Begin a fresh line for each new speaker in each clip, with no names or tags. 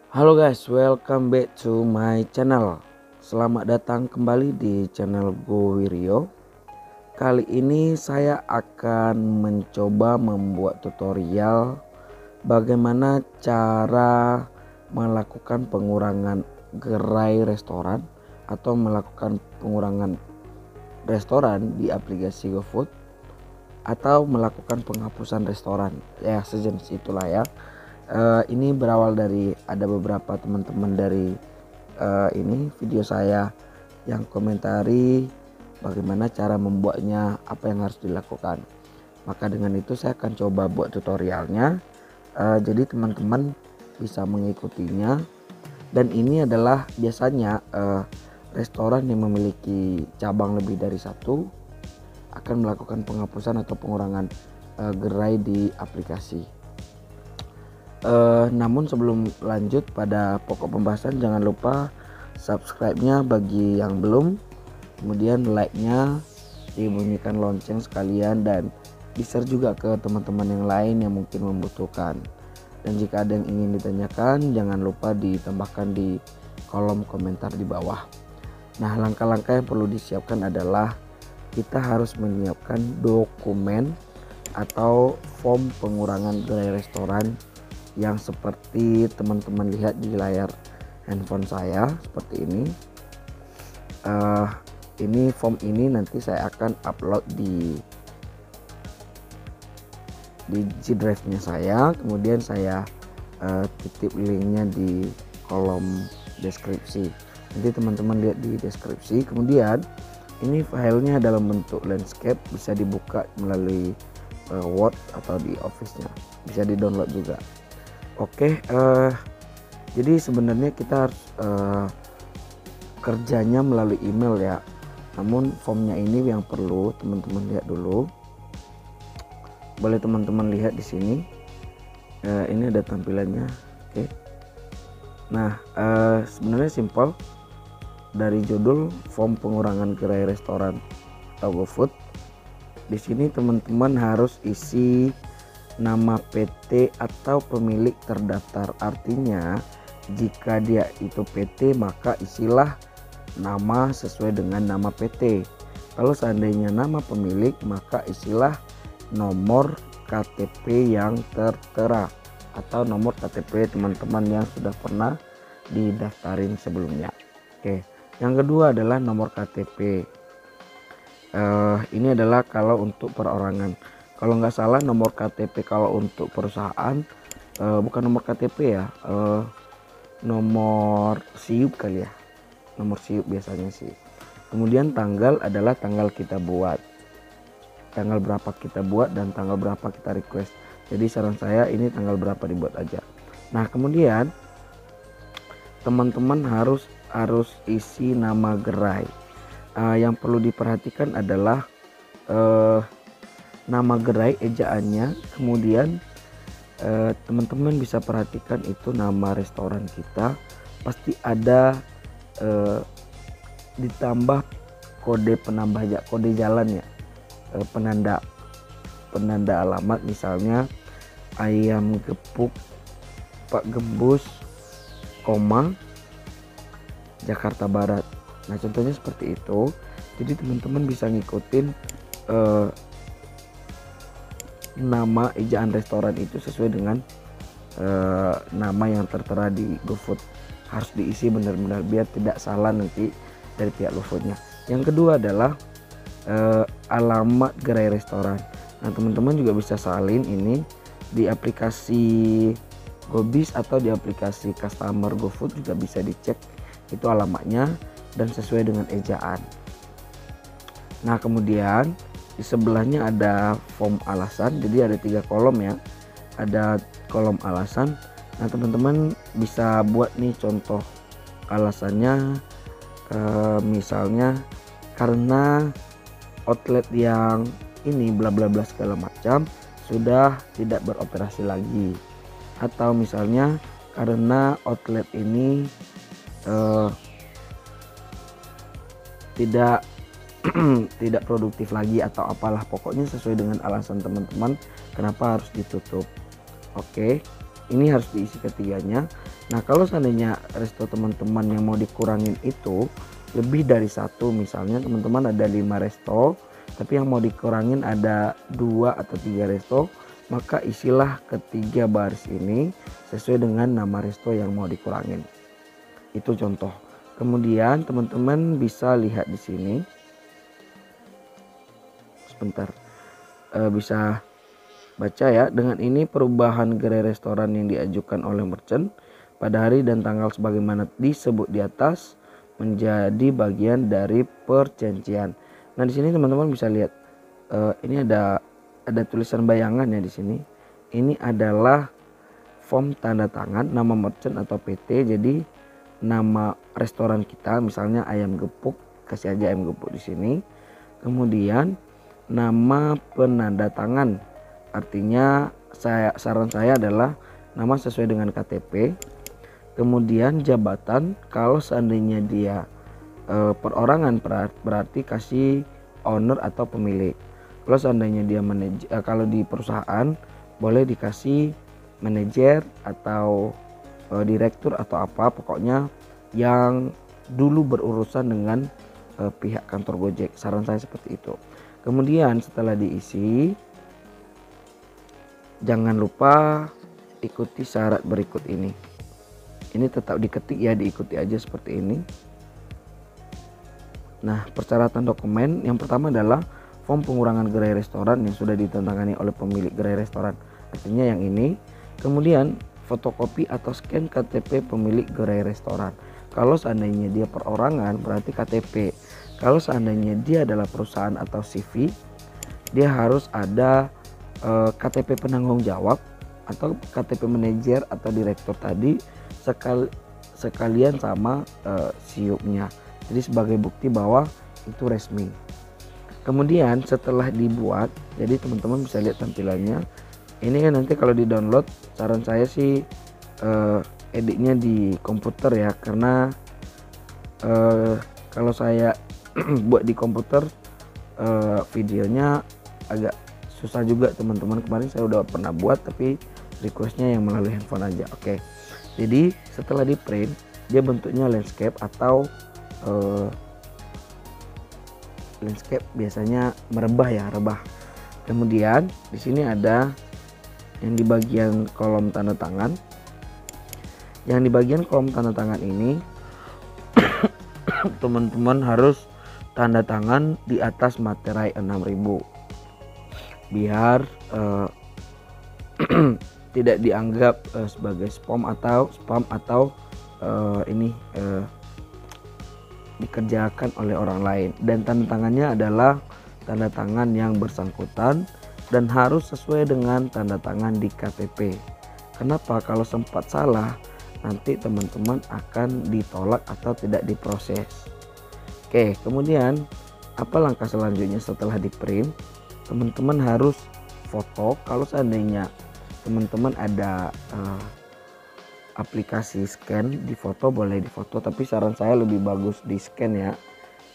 Halo guys, welcome back to my channel. Selamat datang kembali di channel Go Wiryo. Kali ini saya akan mencoba membuat tutorial bagaimana cara melakukan pengurangan gerai restoran atau melakukan pengurangan restoran di aplikasi GoFood atau melakukan penghapusan restoran. Ya, sejenis itulah ya. Ini berawal dari ada beberapa teman-teman dari ini video saya yang komentari bagaimana cara membuatnya, apa yang harus dilakukan. Maka dengan itu saya akan coba buat tutorialnya. Jadi teman-teman bisa mengikutinya. Dan ini adalah biasanya restoran yang memiliki cabang lebih dari satu akan melakukan penghapusan atau pengurangan gerai di aplikasi. Namun sebelum lanjut pada pokok pembahasan, jangan lupa subscribe-nya bagi yang belum, kemudian like-nya, dibunyikan lonceng sekalian, dan di-share juga ke teman-teman yang lain yang mungkin membutuhkan. Dan jika ada yang ingin ditanyakan, jangan lupa ditambahkan di kolom komentar di bawah. Nah, langkah-langkah yang perlu disiapkan adalah kita harus menyiapkan dokumen atau form pengurangan gerai restoran yang seperti teman-teman lihat di layar handphone saya seperti ini. Ini form ini nanti saya akan upload di G Drive-nya saya, kemudian saya titip linknya di kolom deskripsi. Nanti teman-teman lihat di deskripsi. Kemudian ini filenya dalam bentuk landscape, bisa dibuka melalui Word atau di Office-nya, bisa di-download juga. Oke, jadi sebenarnya kita harus kerjanya melalui email ya. Namun formnya ini yang perlu teman-teman lihat dulu. Boleh teman-teman lihat di sini. Ini ada tampilannya. Oke. Nah, sebenarnya simpel. Dari judul form pengurangan gerai restoran atau GoFood. Di sini teman-teman harus isi nama PT atau pemilik terdaftar. Artinya jika dia itu PT, maka isilah nama sesuai dengan nama PT. Kalau seandainya nama pemilik, maka isilah nomor KTP yang tertera atau nomor KTP teman-teman yang sudah pernah didaftarin sebelumnya. Oke, yang kedua adalah nomor KTP. Ini adalah kalau untuk perorangan. Kalau nggak salah nomor KTP kalau untuk perusahaan bukan nomor KTP ya, nomor SIUP kali ya, nomor SIUP biasanya sih. Kemudian tanggal adalah tanggal kita buat, tanggal berapa kita buat dan tanggal berapa kita request. Jadi saran saya ini tanggal berapa dibuat aja. Nah, kemudian teman-teman harus isi nama gerai. Yang perlu diperhatikan adalah nama gerai ejaannya, kemudian teman-teman bisa perhatikan itu nama restoran kita pasti ada ditambah kode penambah kode jalan ya, penanda alamat, misalnya ayam gepuk Pak Gembus, Jakarta Barat. Nah, contohnya seperti itu. Jadi teman-teman bisa ngikutin nama ejaan restoran itu sesuai dengan nama yang tertera di GoFood. Harus diisi benar-benar biar tidak salah nanti dari pihak GoFoodnya. Yang kedua adalah alamat gerai restoran. Nah, teman-teman juga bisa salin ini di aplikasi GoBiz atau di aplikasi customer GoFood, juga bisa dicek itu alamatnya dan sesuai dengan ejaan. Nah, kemudian di sebelahnya ada form alasan, jadi ada 3 kolom ya, ada kolom alasan. Nah, teman-teman bisa buat nih contoh alasannya, misalnya karena outlet yang ini bla bla bla segala macam sudah tidak beroperasi lagi, atau misalnya karena outlet ini tidak produktif lagi, atau apalah, pokoknya sesuai dengan alasan teman-teman kenapa harus ditutup. Oke, ini harus diisi ketiganya. Nah kalau seandainya resto teman-teman yang mau dikurangin itu lebih dari satu, misalnya teman-teman ada 5 resto tapi yang mau dikurangin ada 2 atau 3 resto, maka isilah ketiga baris ini sesuai dengan nama resto yang mau dikurangin. Itu contoh. Kemudian teman-teman bisa lihat di sini. Sebentar. Bisa baca ya. Dengan ini perubahan gerai restoran yang diajukan oleh merchant pada hari dan tanggal sebagaimana disebut di atas menjadi bagian dari perjanjian. Nah di sini teman-teman bisa lihat ini ada tulisan bayangan ya di sini. Ini adalah form tanda tangan nama merchant atau PT. Jadi nama restoran kita misalnya Ayam Gepuk, kasih aja Ayam Gepuk di sini. Kemudian nama penanda tangan, artinya saran saya adalah nama sesuai dengan KTP. Kemudian jabatan, kalau seandainya dia perorangan berarti kasih owner atau pemilik. Kalau seandainya dia manajer, kalau di perusahaan boleh dikasih manajer atau direktur atau apa, pokoknya yang dulu berurusan dengan pihak kantor Gojek. Saran saya seperti itu. Kemudian setelah diisi, jangan lupa ikuti syarat berikut ini. Ini tetap diketik ya, diikuti aja seperti ini. Nah, persyaratan dokumen yang pertama adalah form pengurangan gerai restoran yang sudah ditandatangani oleh pemilik gerai restoran. Artinya yang ini. Kemudian fotokopi atau scan KTP pemilik gerai restoran. Kalau seandainya dia perorangan berarti KTP. Kalau seandainya dia adalah perusahaan atau CV, dia harus ada KTP penanggung jawab atau KTP manajer atau direktur tadi sekalian sama siupnya. Jadi sebagai bukti bahwa itu resmi. Kemudian setelah dibuat, jadi teman-teman bisa lihat tampilannya. Ini kan nanti kalau di download, saran saya sih editnya di komputer ya, karena kalau saya buat di komputer videonya agak susah juga teman-teman. Kemarin saya udah pernah buat tapi requestnya yang melalui handphone aja. Oke, jadi setelah di print dia bentuknya landscape atau landscape biasanya merebah ya, rebah. Kemudian di sini ada yang di bagian kolom tanda tangan. Yang di bagian kolom tanda tangan ini teman-teman harus tanda tangan di atas materai 6000 biar tidak dianggap sebagai spam atau ini dikerjakan oleh orang lain. Dan tanda tangannya adalah tanda tangan yang bersangkutan dan harus sesuai dengan tanda tangan di KTP. Kenapa? Kalau sempat salah nanti teman-teman akan ditolak atau tidak diproses. Oke, kemudian apa langkah selanjutnya setelah di print? Teman-teman harus foto. Kalau seandainya teman-teman ada aplikasi scan, di foto boleh di foto, tapi saran saya lebih bagus di scan ya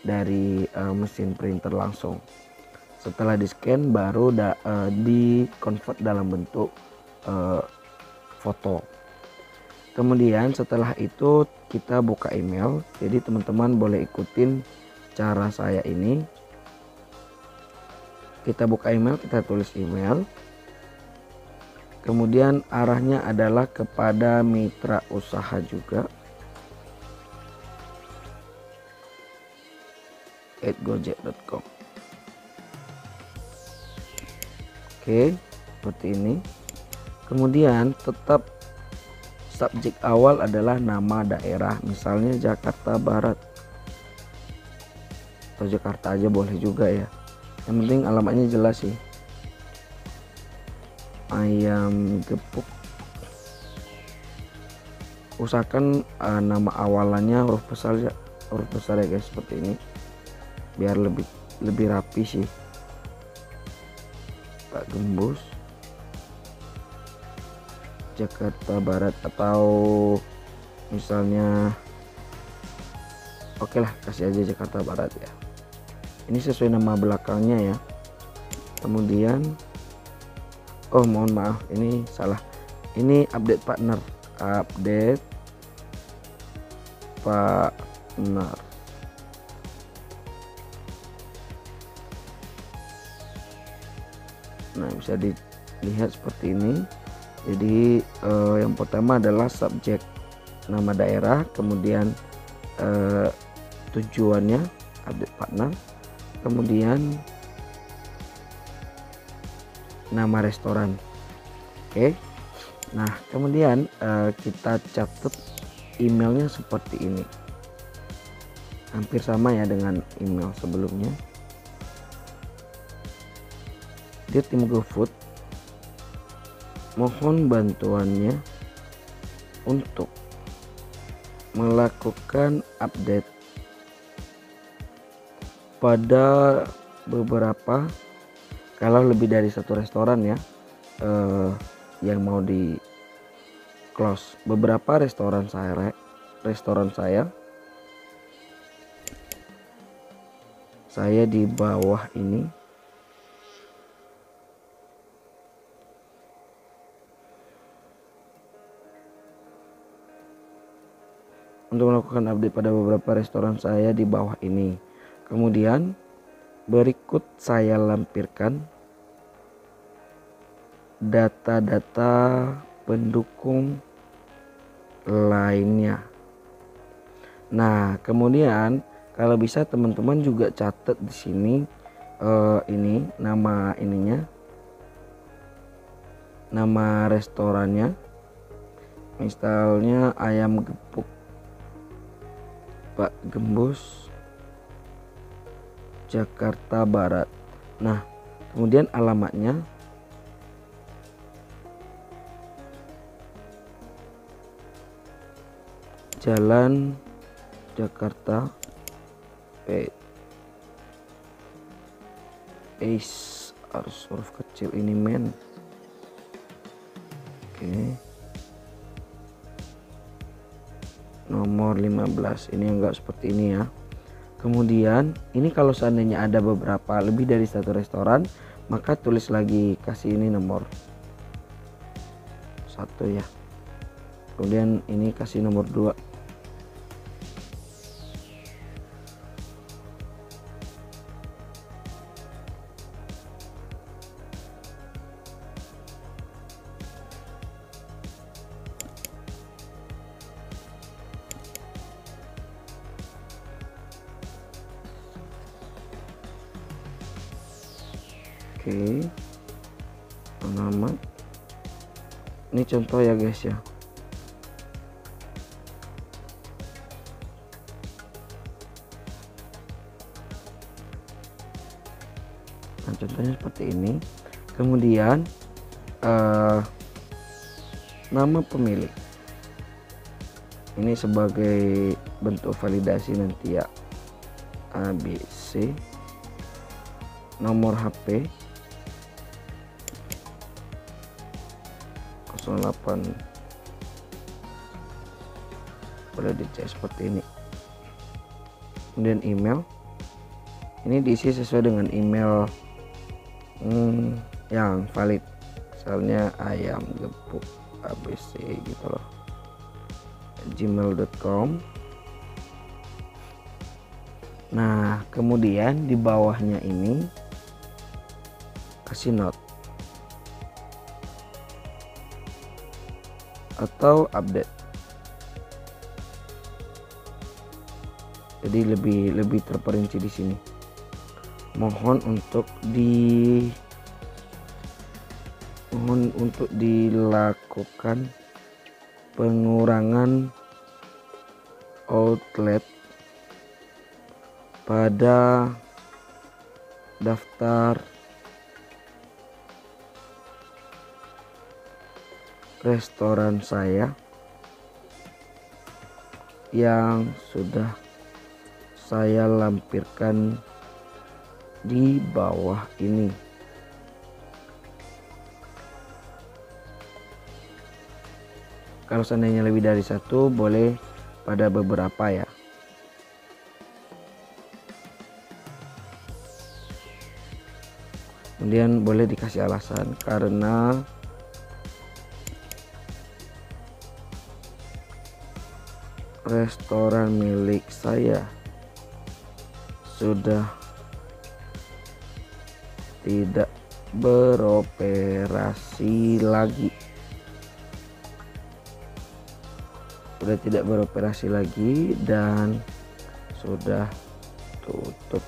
dari mesin printer langsung. Setelah di scan baru di convert dalam bentuk foto. Kemudian setelah itu kita buka email. Jadi teman-teman boleh ikutin cara saya ini. Kita buka email, kita tulis email. Kemudian arahnya adalah kepada mitra usaha juga @gojek.com. Oke, seperti ini. Kemudian tetap subjek awal adalah nama daerah, misalnya Jakarta Barat atau Jakarta aja boleh juga ya. Yang penting alamatnya jelas sih. Ayam Gepuk. Usahakan nama awalannya huruf besar ya guys, seperti ini. Biar lebih rapi sih. Pak Gembus Jakarta Barat, atau misalnya oke lah kasih aja Jakarta Barat ya. Ini sesuai nama belakangnya ya. Kemudian mohon maaf ini salah, Ini update partner, update partner. Nah, bisa dilihat seperti ini. Jadi yang pertama adalah subjek, nama daerah, kemudian tujuannya update partner, kemudian nama restoran. Oke. Nah, kemudian kita catat emailnya seperti ini. Hampir sama ya dengan email sebelumnya. Dear tim GoFood, mohon bantuannya untuk melakukan update pada beberapa, kalau lebih dari satu restoran ya, yang mau di close. Beberapa restoran saya di bawah ini. Untuk melakukan update pada beberapa restoran saya di bawah ini. Kemudian berikut saya lampirkan data-data pendukung lainnya. Nah, kemudian kalau bisa teman-teman juga catat di sini ini nama ininya, nama restorannya. Misalnya ayam gepuk Pak Gembus Jakarta Barat. Nah, kemudian alamatnya Jalan Jakarta harus huruf kecil ini men. Oke. Nomor 15 ini enggak seperti ini ya. Kemudian ini kalau seandainya ada beberapa lebih dari satu restoran, maka tulis lagi, kasih ini nomor 1 ya. Kemudian ini kasih nomor 2. Oke, alamat ini contoh ya guys ya. Nah, contohnya seperti ini. Kemudian nama pemilik ini sebagai bentuk validasi nanti ya. ABC, nomor HP 08, boleh dicek seperti ini. Kemudian email ini diisi sesuai dengan email yang valid, misalnya ayam gepuk abc gitu loh, gmail.com. Nah, kemudian di bawahnya ini kasih note atau update. Jadi lebih terperinci di sini. Mohon untuk dilakukan pengurangan outlet pada daftar restoran saya yang sudah saya lampirkan di bawah ini. Kalau seandainya lebih dari satu, boleh pada beberapa ya. Kemudian boleh dikasih alasan karena restoran milik saya sudah tidak beroperasi lagi. Sudah tidak beroperasi lagi dan sudah tutup.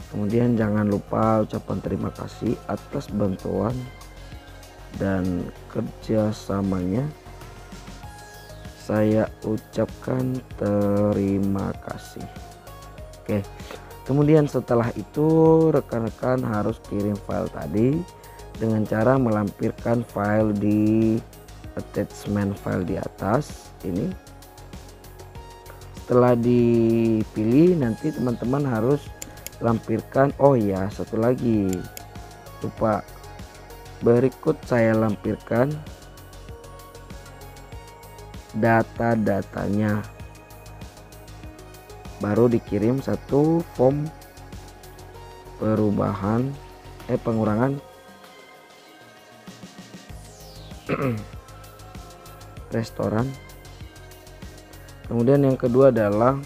Kemudian jangan lupa ucapan terima kasih atas bantuan dan kerjasamanya. Saya ucapkan terima kasih. Oke, kemudian setelah itu rekan-rekan harus kirim file tadi dengan cara melampirkan file di attachment file di atas ini. Setelah dipilih, nanti teman-teman harus lampirkan, oh ya satu lagi lupa, berikut saya lampirkan data-datanya, baru dikirim satu form pengurangan restoran. Kemudian yang kedua adalah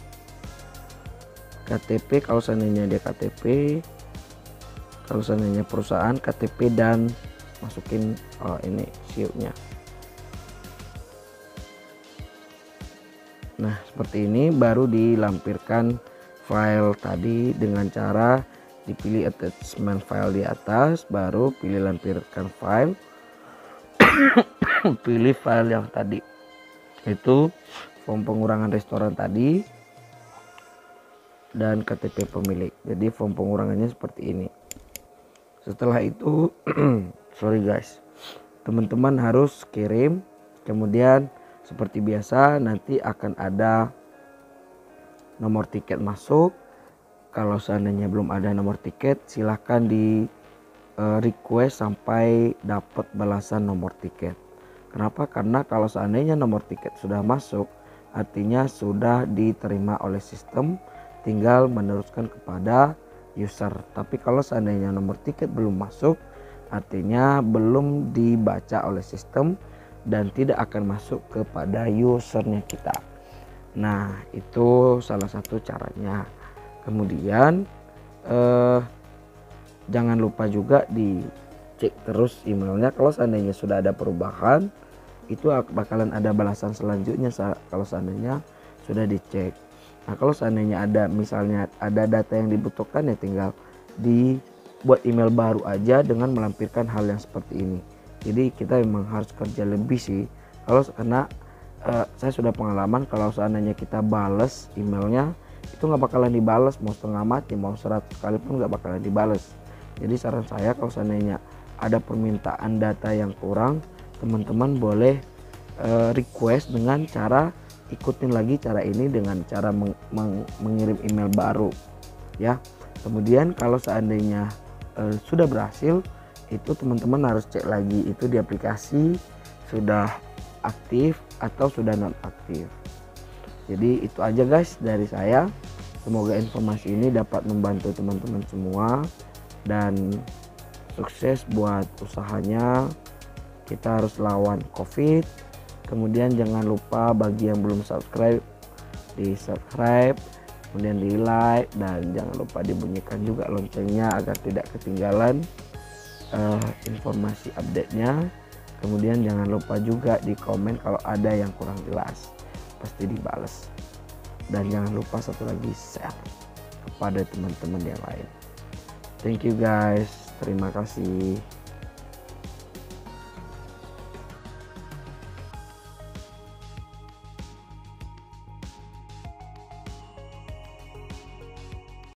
KTP, kalau seandainya dia KTP, kalau seandainya perusahaan KTP, dan masukin ini SIU-nya. Nah seperti ini baru dilampirkan file tadi dengan cara dipilih attachment file di atas, baru pilih lampirkan file. Pilih file yang tadi, itu form pengurangan restoran tadi dan KTP pemilik. Jadi form pengurangannya seperti ini. Setelah itu sorry guys, teman-teman harus kirim. Kemudian seperti biasa nanti akan ada nomor tiket masuk. Kalau seandainya belum ada nomor tiket, silahkan di request sampai dapat balasan nomor tiket. Kenapa? Karena kalau seandainya nomor tiket sudah masuk, artinya sudah diterima oleh sistem, tinggal meneruskan kepada user. Tapi kalau seandainya nomor tiket belum masuk, artinya belum dibaca oleh sistem dan tidak akan masuk kepada usernya kita. Nah itu salah satu caranya. Kemudian jangan lupa juga dicek terus emailnya. Kalau seandainya sudah ada perubahan, itu bakalan ada balasan selanjutnya kalau seandainya sudah dicek. Nah kalau seandainya ada misalnya ada data yang dibutuhkan, ya tinggal dibuat email baru aja dengan melampirkan hal yang seperti ini. Jadi kita memang harus kerja lebih sih, karena saya sudah pengalaman kalau seandainya kita bales emailnya itu nggak bakalan dibales, mau setengah mati mau 100 kali pun nggak bakalan dibales. Jadi saran saya kalau seandainya ada permintaan data yang kurang, teman-teman boleh request dengan cara ikutin lagi cara ini dengan cara mengirim email baru ya. Kemudian kalau seandainya sudah berhasil, itu teman-teman harus cek lagi itu di aplikasi sudah aktif atau sudah non aktif. Jadi itu aja guys dari saya. Semoga informasi ini dapat membantu teman-teman semua dan sukses buat usahanya. Kita harus lawan COVID. Kemudian jangan lupa bagi yang belum subscribe, di subscribe, kemudian di like, dan jangan lupa dibunyikan juga loncengnya agar tidak ketinggalan informasi update-nya. Kemudian jangan lupa juga di komen kalau ada yang kurang jelas, pasti dibales. Dan jangan lupa satu lagi, share kepada teman-teman yang lain. Thank you guys, terima kasih.